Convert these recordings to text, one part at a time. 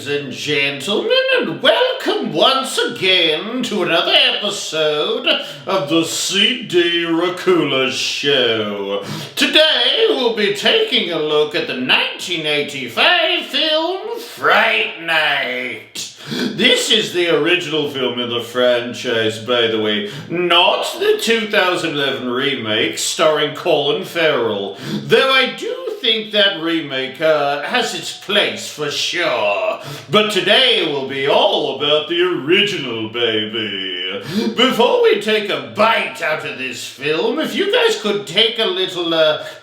and gentlemen, and welcome once again to another episode of the C.D. Racoola Show. Today we'll be taking a look at the 1985 film Fright Night. This is the original film in the franchise, by the way, not the 2011 remake starring Colin Farrell, though I do think that remake has its place for sure. But today will be all about the original, baby. Before we take a bite out of this film, if you guys could take a little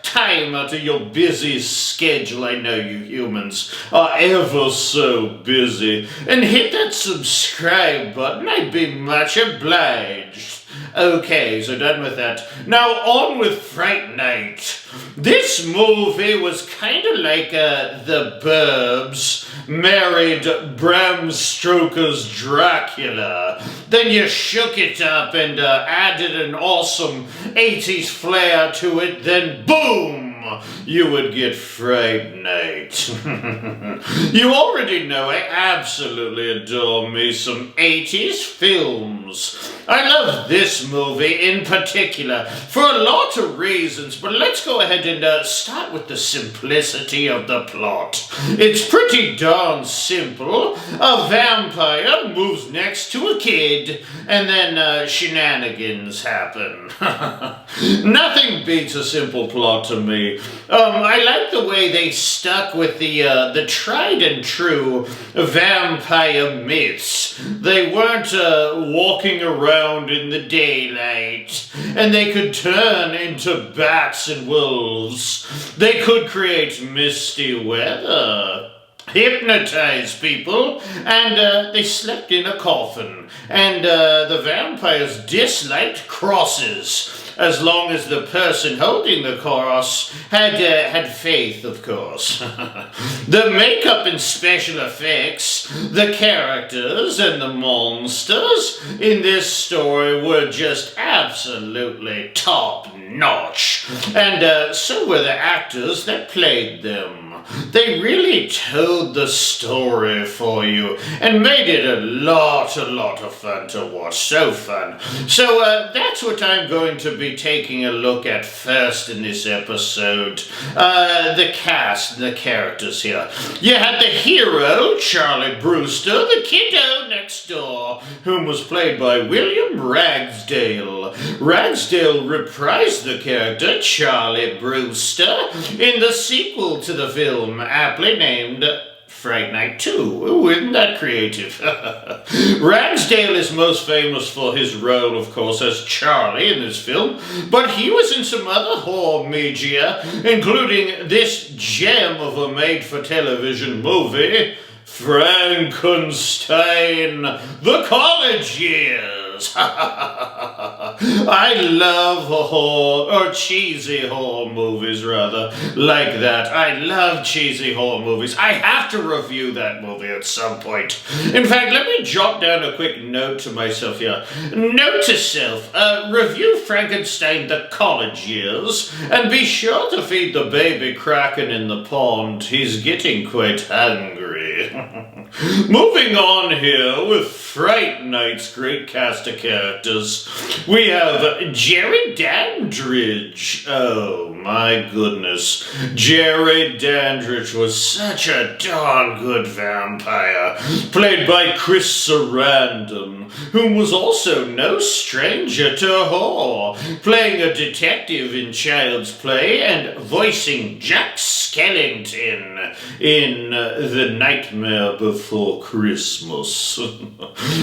time out of your busy schedule, I know you humans are ever so busy, and hit that subscribe button, I'd be much obliged. Okay, so done with that. Now on with Fright Night. This movie was kind of like The Burbs married Bram Stoker's Dracula. Then you shook it up and added an awesome 80s flair to it, then boom! You would get Fright Night. You already know I absolutely adore me some 80s films. I love this movie in particular for a lot of reasons, but let's go ahead and start with the simplicity of the plot. It's pretty darn simple. A vampire moves next to a kid, and then shenanigans happen. Nothing beats a simple plot to me. I like the way they stuck with the tried and true vampire myths. They weren't walking around in the daylight, and they could turn into bats and wolves. They could create misty weather, hypnotize people, and they slept in a coffin. And the vampires disliked crosses, as long as the person holding the cross had faith, of course. The makeup and special effects, the characters and the monsters in this story were just absolutely top-notch. And so were the actors that played them. They really told the story for you and made it a lot of fun to watch. So fun. So that's what I'm going to be taking a look at first in this episode. The cast, the characters here. You had the hero, Charlie Brewster, the kiddo next door, whom was played by William Ragsdale. Ragsdale reprised the character, Charlie Brewster, in the sequel to the film, aptly named Fright Night 2. Isn't that creative? Ragsdale is most famous for his role, of course, as Charlie in this film, but he was in some other horror media, including this gem of a made-for-television movie, Frankenstein, The College Years. I love horror, or cheesy horror movies, rather, like that. I love cheesy horror movies. I have to review that movie at some point. In fact, let me jot down a quick note to myself here. Note to self, review Frankenstein, The College Years, and be sure to feed the baby kraken in the pond. He's getting quite hungry. Moving on here with Fright Night's great cast of characters, we have Jerry Dandridge. Oh my goodness. Jerry Dandridge was such a darn good vampire, played by Chris Sarandon, whom was also no stranger to horror, playing a detective in Child's Play and voicing Jack Skellington in The Nightmare Before Christmas,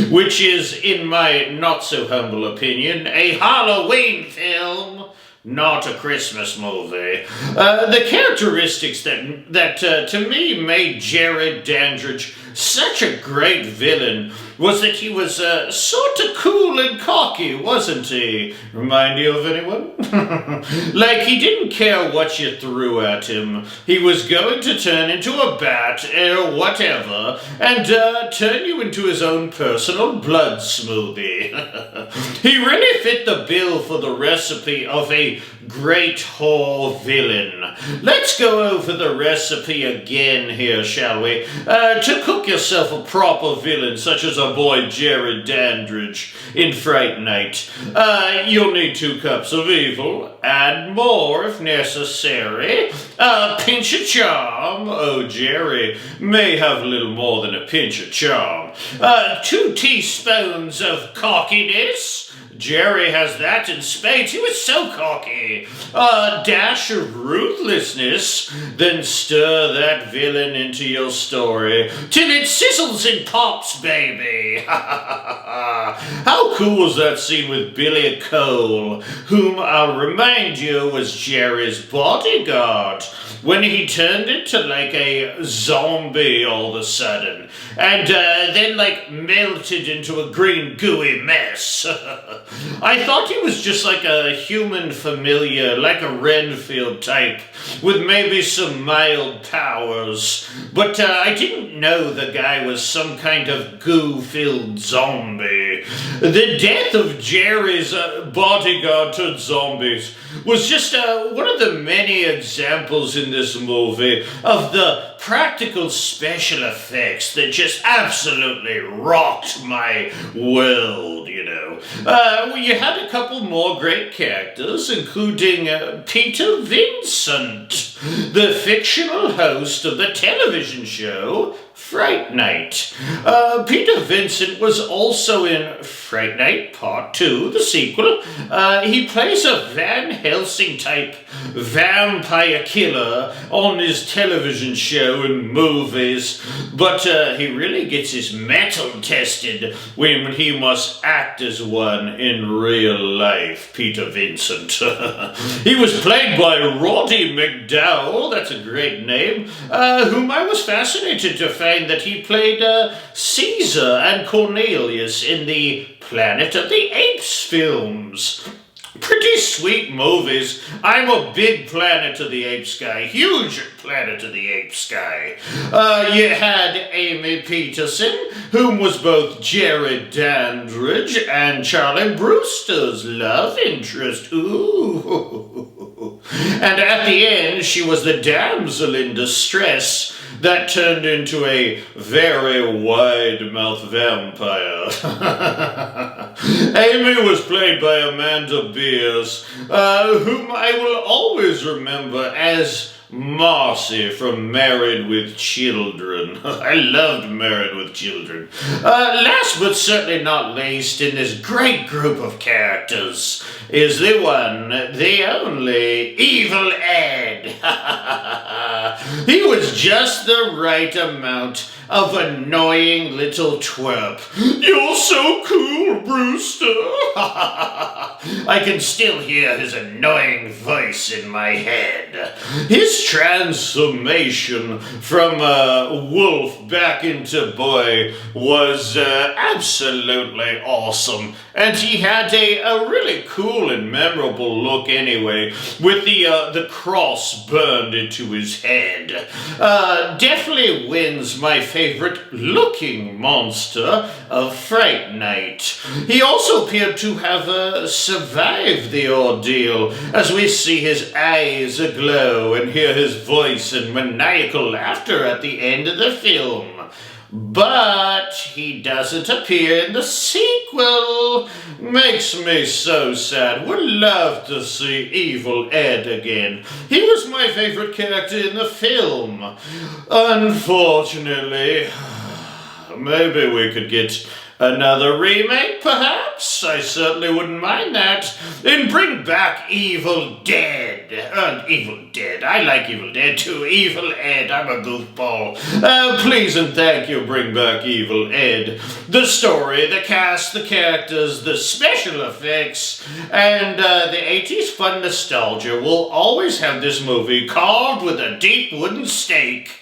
which is, in my not-so-humble opinion, a Halloween film, not a Christmas movie. The characteristics that to me made Jared Dandridge such a great villain was that he was sort of cool and cocky, wasn't he? Remind you of anyone? Like, he didn't care what you threw at him. He was going to turn into a bat or whatever and turn you into his own personal blood smoothie. He really fit the bill for the recipe of a great whore villain. Let's go over the recipe again here, shall we? To cook yourself a proper villain, such as our boy Jared Dandridge in Fright Night, you'll need 2 cups of evil, add more if necessary, a pinch of charm, oh Jerry may have a little more than a pinch of charm, 2 teaspoons of cockiness, Jerry has that in spades. He was so cocky. A dash of ruthlessness. Then stir that villain into your story till it sizzles and pops, baby. How cool was that scene with Billy Cole, whom I'll remind you was Jerry's bodyguard, when he turned into like a zombie all of a sudden, and then like melted into a green gooey mess. I thought he was just like a human familiar, like a Renfield type, with maybe some mild powers, but I didn't know the guy was some kind of goo-filled zombie. The death of Jerry's bodyguard to zombies was just one of the many examples in this movie of the practical special effects that just absolutely rocked my world, you know. You had a couple more great characters, including Peter Vincent, the fictional host of the television show Fright Night. Peter Vincent was also in Fright Night Part 2, the sequel. He plays a Van Helsing type vampire killer on his television show and movies, but he really gets his mettle tested when he must act as one in real life, Peter Vincent. He was played by Roddy McDowell, that's a great name, whom I was fascinated to find that he played Caesar and Cornelius in the Planet of the Apes films. Pretty sweet movies. I'm a big Planet of the Apes guy, huge Planet of the Apes guy. You had Amy Peterson, whom was both Jared Dandridge and Charlie Brewster's love interest. Ooh. And at the end, she was the damsel in distress that turned into a very wide-mouthed vampire. Amy was played by Amanda Beers, whom I will always remember as Marcy from Married with Children. I loved Married with Children. Last but certainly not least in this great group of characters is the one, the only, Evil Ed. He was just the right amount of annoying little twerp. You're so cool, Brewster. I can still hear his annoying voice in my head. His transformation from wolf back into boy was absolutely awesome. And he had a really cool and memorable look anyway, with the cross burned into his head. Definitely wins my favorite looking monster of Fright Night. He also appeared to have survived the ordeal, as we see his eyes aglow and hear his voice and maniacal laughter at the end of the film. But he doesn't appear in the sequel. Makes me so sad. Would love to see Evil Ed again. He was my favorite character in the film. Unfortunately, maybe we could get another remake, perhaps? I certainly wouldn't mind that. And bring back Evil Dead. Evil Dead. I like Evil Dead too. Evil Ed. I'm a goofball. Please and thank you, bring back Evil Ed. The story, the cast, the characters, the special effects, and the 80s fun nostalgia will always have this movie carved with a deep wooden stake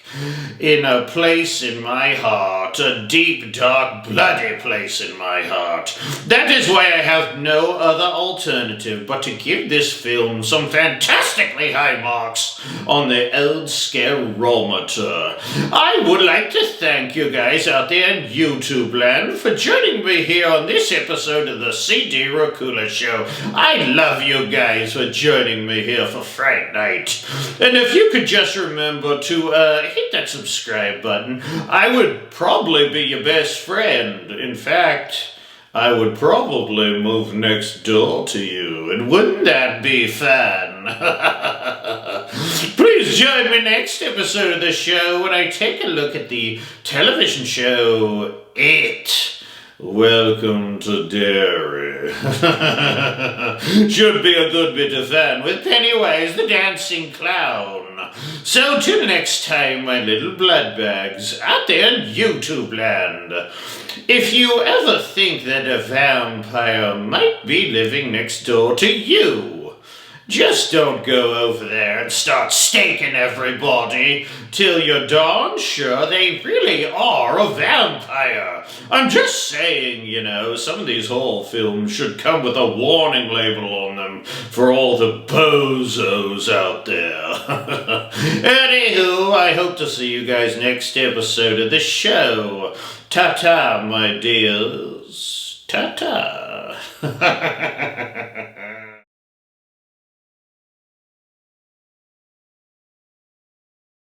in a place in my heart, a deep, dark, bloody place in my heart. That is why I have no other alternative but to give this film some fantastically high marks on the old scarometer. I would like to thank you guys out there in YouTube land for joining me here on this episode of the CD Racoola Show. I love you guys for joining me here for Fright Night. And if you could just remember to hit that subscribe button, I would probably be your best friend. In fact, I would probably move next door to you, and wouldn't that be fun? Please join me next episode of the show when I take a look at the television show It. Welcome to Derry. Should be a good bit of fun with Pennywise the Dancing Clown. So till next time, my little blood bags out there in YouTube land. If you ever think that a vampire might be living next door to you, just don't go over there and start staking everybody till you're darn sure they really are a vampire. I'm just saying, you know, some of these horror films should come with a warning label on them for all the bozos out there. Anywho, I hope to see you guys next episode of the show. Ta-ta, my dears. Ta-ta.